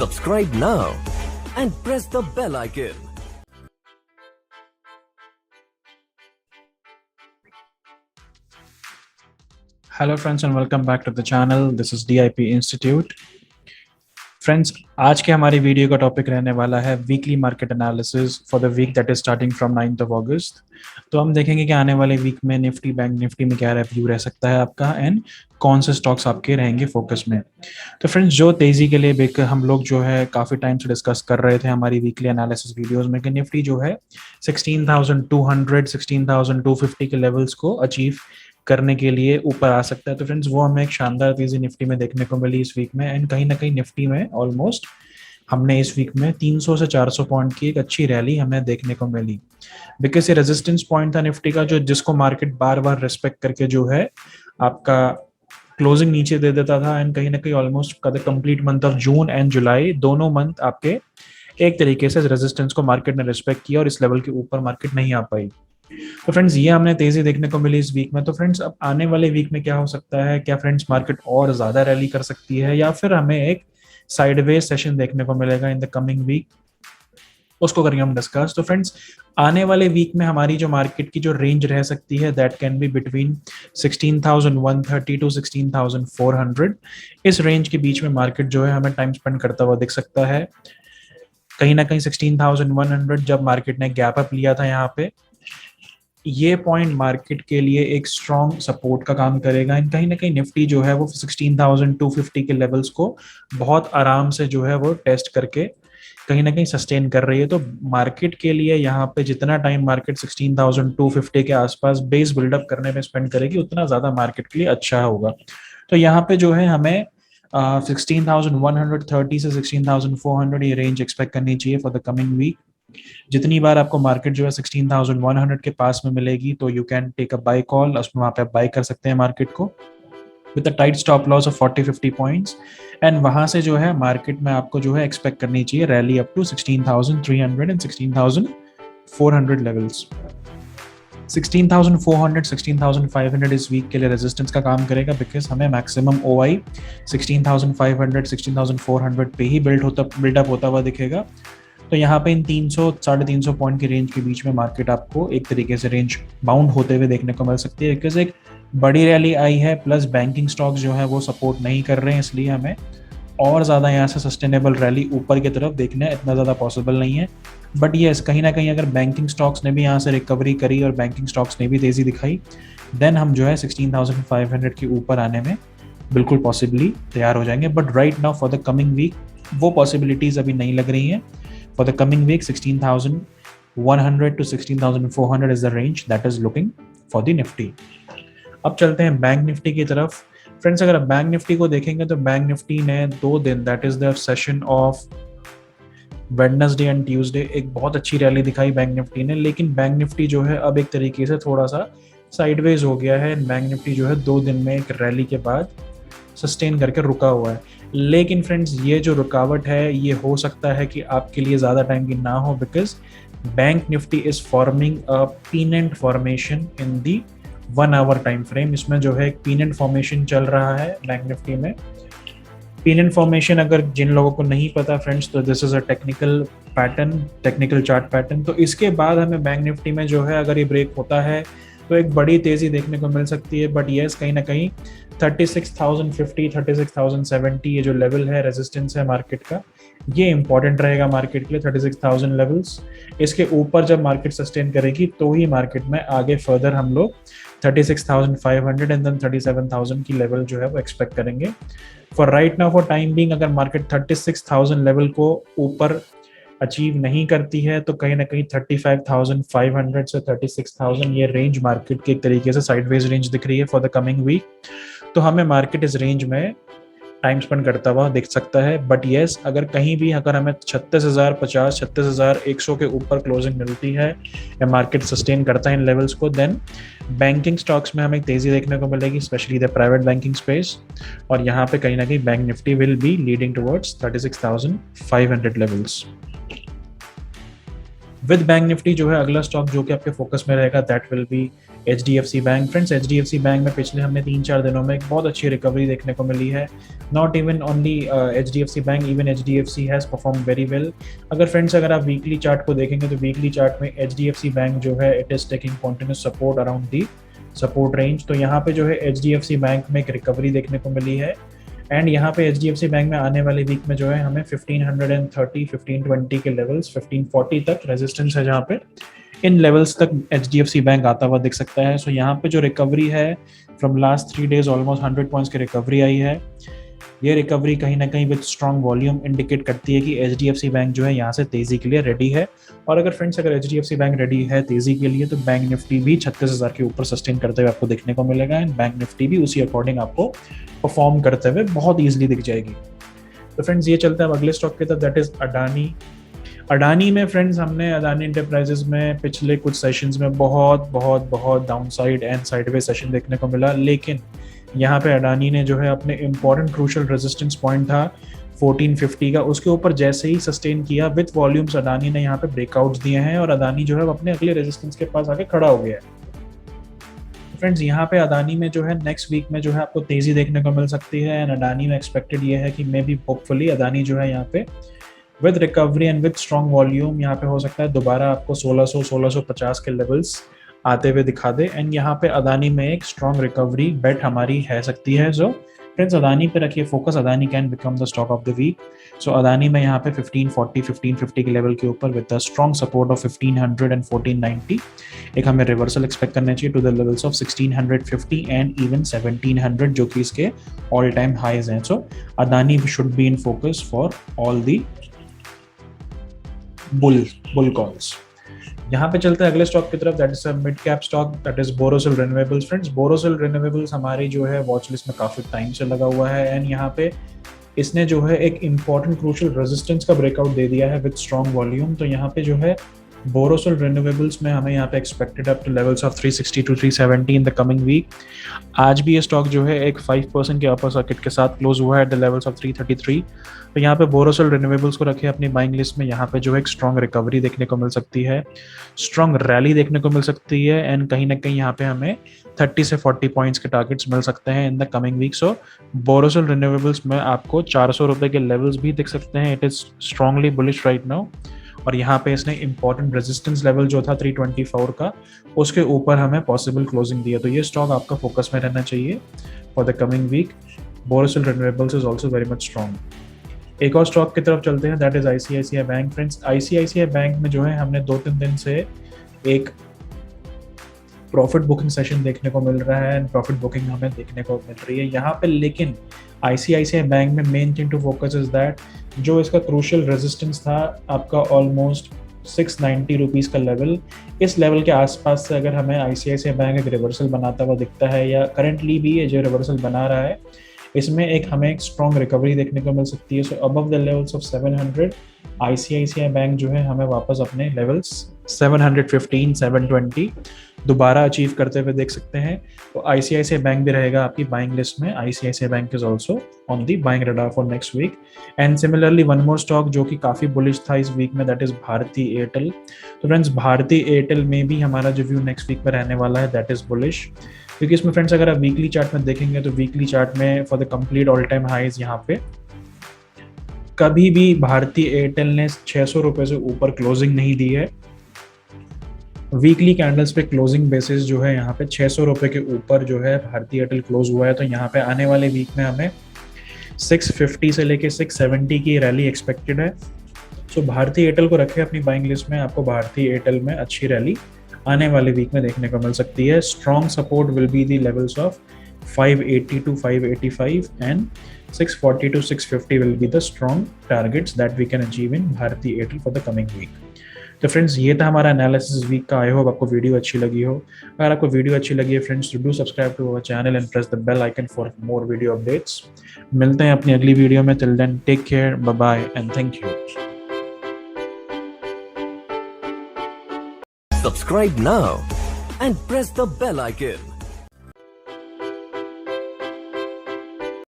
Subscribe now and press the bell icon. Hello friends and welcome back to the channel. This is DIP Institute. Friends, आज के हमारी video का topic रहने वाला है weekly market analysis for the week that is starting from 9th of August। तो हम देखेंगे कि आने वाले वीक में निफ्टी बैंक निफ्टी में क्या रिव्यू रह सकता है आपका एंड कौन से स्टॉक्स आपके रहेंगे फोकस में। तो फ्रेंड्स, जो तेजी के लिए हम लोग जो है काफ़ी टाइम से डिस्कस कर रहे थे हमारी वीकली एनालिसिस वीडियोस में कि निफ्टी जो है 16,200 16,250 के लेवल्स को अचीव करने के लिए ऊपर आ सकता है। तो फ्रेंड्स, वो हमें एक शानदार तेजी निफ्टी में देखने को मिली इस वीक में एंड कहीं ना कहीं निफ्टी में ऑलमोस्ट हमने इस वीक में 300 से 400 पॉइंट की एक अच्छी रैली हमें देखने को मिली। बिकॉज ये रेजिस्टेंस पॉइंट था निफ्टी का, जो जिसको मार्केट बार बार रिस्पेक्ट करके जो है आपका क्लोजिंग नीचे दे देता था एंड कहीं ना कहीं almost complete month of June and July दोनों मंथ आपके एक तरीके से रेजिस्टेंस को मार्केट ने रिस्पेक्ट किया और इस लेवल के ऊपर मार्केट नहीं आ पाई। तो फ्रेंड्स, ये हमने तेजी देखने को मिली इस वीक में। तो फ्रेंड्स, अब आने वाले वीक में क्या हो सकता है? क्या फ्रेंड्स मार्केट और ज्यादा रैली कर सकती है या फिर हमें एक साइडवेज सेशन देखने को मिलेगा इन द कमिंग वीक? उसको करेंगे हम डिस्कस। तो फ्रेंड्स, आने वाले वीक में हमारी जो मार्केट की जो रेंज रह सकती है that can be between 16,130 to 16,400। इस रेंज के बीच में मार्केट जो है हमें टाइम स्पेंड करता हुआ दिख सकता है। कहीं ना कहीं 16,100 जब मार्केट ने गैप अप लिया था यहाँ पे, ये पॉइंट मार्केट के लिए एक स्ट्रॉन्ग सपोर्ट का काम करेगा एंड कहीं ना कहीं निफ्टी जो है वो 16,250 के लेवल्स को बहुत आराम से जो है वो टेस्ट करके कहीं ना कहीं सस्टेन कर रही है। तो मार्केट के लिए यहाँ पे जितना टाइम मार्केट 16,250 के आसपास बेस बिल्डअप करने में स्पेंड करेगी उतना ज्यादा मार्केट के लिए अच्छा होगा। तो यहाँ पे जो है हमें 16,130 से 16,400 ये रेंज एक्सपेक्ट करनी चाहिए फॉर द कमिंग वीक। जितनी बार आपको मार्केट जो है 16,100 के पास में मिलेगी तो you can take a buy call, उसमें वहां पे आप बाय कर सकते हैं मार्केट को with a tight stop loss of 40-50 points and वहां से जो है मार्केट में आपको जो है एक्सपेक्ट करनी चाहिए rally up to 16,300 and 16,400 levels. 16,400 16,500 इस वीक के लिए रेजिस्टेंस का काम करेगा बिकॉज हमें मैक्सिमम OI 16,500 16,400 पे ही बिल्डअप होता हुआ दिखेगा। तो यहाँ पे इन 300-350 पॉइंट की रेंज के बीच में मार्केट आपको एक तरीके से रेंज बाउंड होते हुए देखने को मिल सकती है बिकॉज एक बड़ी रैली आई है प्लस बैंकिंग स्टॉक्स जो है वो सपोर्ट नहीं कर रहे हैं, इसलिए हमें और ज़्यादा यहाँ से सस्टेनेबल रैली ऊपर की तरफ देखना इतना ज़्यादा पॉसिबल नहीं है। बट येस, कहीं ना कहीं अगर बैंकिंग स्टॉक्स ने भी यहाँ से रिकवरी करी और बैंकिंग स्टॉक्स ने भी तेज़ी दिखाई देन हम जो है 16,500 के ऊपर आने में बिल्कुल पॉसिबली तैयार हो जाएंगे। But right now for the coming week वो पॉसिबिलिटीज़ अभी नहीं लग रही हैं। For the coming week, 16,100 to 16,400 is the range that is looking for the Nifty. अब चलते हैं बैंक निफ्टी की तरफ। फ्रेंड्स, अगर आप बैंक निफ्टी को देखेंगे तो बैंक निफ्टी ने 2 दिन that is the session of Wednesday and Tuesday एक बहुत अच्छी रैली दिखाई बैंक निफ्टी ने, लेकिन बैंक निफ्टी जो है अब एक तरीके से थोड़ा सा साइडवेज हो गया है। बैंक निफ्टी जो है 2 दिन में एक रैली के बाद सस्टेन करके रुका हुआ है। लेकिन फ्रेंड्स, ये जो रुकावट है ये हो सकता है कि आपके लिए ज़्यादा टाइम की ना हो because bank Nifty is forming a pennant formation in the 1 hour time frame. इसमें जो है एक पीनेंट फॉर्मेशन चल रहा है बैंक निफ्टी में। पीनेंट फॉर्मेशन अगर जिन लोगों को नहीं पता फ्रेंड्स, तो this is a technical pattern, technical chart pattern. तो इसके बाद हमें बैंक निफ्टी में जो है अगर ये ब्रेक होता है तो एक बड़ी तेजी देखने को मिल सकती है। बट येस, कहीं ना कहीं 36,050 36,070 ये जो लेवल है रेजिस्टेंस है मार्केट का, ये इंपॉर्टेंट रहेगा मार्केट के लिए। 36,000 लेवल्स, इसके ऊपर जब मार्केट सस्टेन करेगी तो ही मार्केट में आगे फर्दर हम लोग 36,500 एंड देन 37,000 की लेवल जो है वो एक्सपेक्ट करेंगे। For right now, for time being, अगर मार्केट 36,000 लेवल को ऊपर अचीव नहीं करती है तो कहीं ना कहीं 35,500 से 36,000 ये रेंज मार्केट के एक तरीके से साइडवेज रेंज दिख रही है फॉर द कमिंग वीक। तो हमें मार्केट इस रेंज में टाइम स्पेंड करता हुआ दिख सकता है। बट येस, अगर कहीं भी अगर हमें 36,050 36,100 के ऊपर क्लोजिंग मिलती है या मार्केट सस्टेन करता है इन लेवल्स को, देन बैंकिंग स्टॉक्स में हमें तेजी देखने को मिलेगी, specially the private banking space. और यहाँ पे कहीं ना कहीं bank Nifty will be leading towards 36,500 levels. With bank Nifty जो है अगला स्टॉक जो कि आपके फोकस में रहेगा that will be HDFC bank friends, HDFC bank में पिछले हमने 3-4 दिनों में एक बहुत अच्छी रिकवरी देखने को मिली है. Not even only HDFC bank, even HDFC has perform very well. अगर आप वीकली चार्ट को देखेंगे तो वीकली चार्ट में HDFC बैंक जो है it is taking continuous support around the support range. तो यहाँ पे जो है HDFC बैंक में एक रिकवरी देखने को मिली है. एंड यहाँ पे HDFC बैंक में आने वाले वीक में जो है हमें 1530, 1520 के लेवल्स, 1540 तक रेजिस्टेंस है जहाँ पे इन लेवल्स तक HDFC बैंक आता हुआ दिख सकता है. सो यहाँ पे जो रिकवरी है from last 3 days almost 100 points की रिकवरी आई है. ये रिकवरी कहीं ना कहीं विद स्ट्रॉन्ग वॉल्यूम इंडिकेट करती है कि HDFC बैंक जो है यहाँ से तेजी के लिए रेडी है. और अगर HDFC बैंक रेडी है तेजी के लिए तो बैंक निफ्टी भी 36,000 के ऊपर सस्टेन करते हुए आपको देखने को मिलेगा. एंड बैंक निफ्टी भी उसी अकॉर्डिंग आपको परफॉर्म करते हुए बहुत ईजिली दिख जाएगी. तो फ्रेंड्स ये चलता है अगले स्टॉक की तरफ, दैट इज अडानी में फ्रेंड्स हमने अडानी एंटरप्राइजेस में पिछले कुछ सेशंस में बहुत डाउनसाइड एंड साइडवेज सेशन देखने को मिला. लेकिन यहाँ पे अडानी ने जो है अपने इम्पॉर्टेंट क्रूशल रेजिस्टेंस पॉइंट था 1450 का, उसके ऊपर जैसे ही सस्टेन किया विथ वॉल्यूम्स अडानी ने यहाँ पे ब्रेकआउट्स दिए हैं और अडानी जो है अपने अगले रेजिस्टेंस के पास आके खड़ा हो गया है. फ्रेंड्स यहाँ पे अडानी में जो है नेक्स्ट वीक में जो है आपको तेजी देखने को मिल सकती है. एंड अडानी में एक्सपेक्टेड ये है कि मे बी होपफुली अडानी जो है यहाँ पे with recovery and with strong volume यहाँ पे हो सकता है दोबारा आपको 1600-1650 के लेवल्स आते हुए दिखा दे. एंड यहाँ पे अडानी में एक स्ट्रॉन्ग रिकवरी बेट हमारी है सकती है. सो फ्रेंड्स अडानी पे रखिए focus, Adani can become the stock of the week. So Adani में यहाँ पे 1540, 1550 के लेवल के ऊपर with the strong support of 1500 and 1490 एक हमें रिवर्सल एक्सपेक्ट करना चाहिए to the levels of 1650 and even 1700 जो कि इसके ऑल टाइम हाइज हैं. So Adani should be in focus for all the bull calls. यहाँ पे चलते हैं अगले स्टॉक की तरफ, that is a mid cap stock, that is Borosil renewables. Friends Borosil renewables हमारी जो है वॉच लिस्ट में काफी टाइम से लगा हुआ है. एंड यहाँ पे इसने जो है एक इंपॉर्टेंट क्रूशियल रेजिस्टेंस का ब्रेकआउट दे दिया है विद स्ट्रॉन्ग वॉल्यूम. तो यहाँ पे जो है बोरोसिल रिन्यूएबल्स में हमें यहाँ पे expected up to levels of 360 to 370 in the coming week. आज भी ये स्टॉक जो है एक 5% के अपर सर्किट के साथ क्लोज हुआ है एट द लेवल्स ऑफ 333. तो यहाँ पे बोरोसिल रिन्यूएबल्स को रखे अपनी बाइंग लिस्ट में. यहाँ पे जो है एक स्ट्रॉन्ग रिकवरी देखने को मिल सकती है, स्ट्रॉन्ग रैली देखने को मिल सकती है. एंड कहीं ना कहीं यहाँ पे हमें 30 से 40 पॉइंट्स के टारगेट्स मिल सकते हैं in the coming week. So Borosil renewables में आपको 400 रुपए के लेवल्स भी दिख सकते हैं. It is strongly bullish right now. और यहाँ पे इसने इंपॉर्टेंट रेजिस्टेंस लेवल जो था 324 का उसके ऊपर हमें पॉसिबल क्लोजिंग दिया. तो ये स्टॉक आपका फोकस में रहना चाहिए for the coming week. Borosil renewables is also very much strong. एक और स्टॉक की तरफ चलते हैं, that is ICICI bank. Friends ICICI bank में जो है हमने 2-3 दिन से एक प्रॉफिट बुकिंग सेशन देखने को मिल रहा है एंड प्रॉफिट बुकिंग हमें देखने को मिल रही है यहाँ पे. लेकिन ICICI बैंक में main thing to focus is that जो इसका क्रूशियल रेजिस्टेंस था आपका ऑलमोस्ट 690 रुपीज़ का लेवल, इस लेवल के आसपास से अगर हमें ICICI बैंक एक रिवर्सल बनाता हुआ दिखता है या करंटली भी ये जो रिवर्सल बना रहा है इसमें हमें एक स्ट्रॉन्ग रिकवरी देखने को मिल सकती है. So above the levels of 700 ICICI bank जो है हमें वापस अपने लेवल्स 715, 720 दोबारा अचीव करते हुए देख सकते हैं. तो ICICI बैंक भी रहेगा आपकी बाइंग लिस्ट में. ICICI bank is also on the buying radar for next week. And similarly one more stock जो कि काफ़ी बुलिश था इस वीक में, दैट इज भारती एयरटेल. तो फ्रेंड्स भारती एयरटेल में भी हमारा जो व्यू नेक्स्ट वीक में रहने वाला है दैट इज बुलिश. क्योंकि इसमें फ्रेंड्स अगर आप वीकली चार्ट में देखेंगे तो वीकली चार्ट में for the complete all time highs यहाँ पे कभी भी भारती एयरटेल ने 600 रुपये से ऊपर क्लोजिंग नहीं दी है. वीकली कैंडल्स पे क्लोजिंग बेसिस जो है यहाँ पे 600 रुपये के ऊपर जो है भारती एयरटेल क्लोज हुआ है. तो यहाँ पे आने वाले वीक में हमें 650 से लेके 670 की रैली एक्सपेक्टेड है. सो भारती एयरटेल को रखें अपनी बाइंग लिस्ट में. आपको भारती एयरटेल में अच्छी रैली आने वाले वीक में देखने को मिल सकती है. Strong support will be the levels of 580 to 585 and 640 to 650 will be the strong targets that we can achieve in Bharti Airtel for the coming week. तो फ्रेंड्स ये था हमारा एनालिसिस वीक का. आई होप आपको video अच्छी लगी हो. अगर आपको वीडियो अच्छी लगी है friends do subscribe to our channel and press the bell icon for more video updates. मिलते हैं अपनी अगली वीडियो में. Till then take care, bye bye and thank you. Subscribe now and press the bell icon.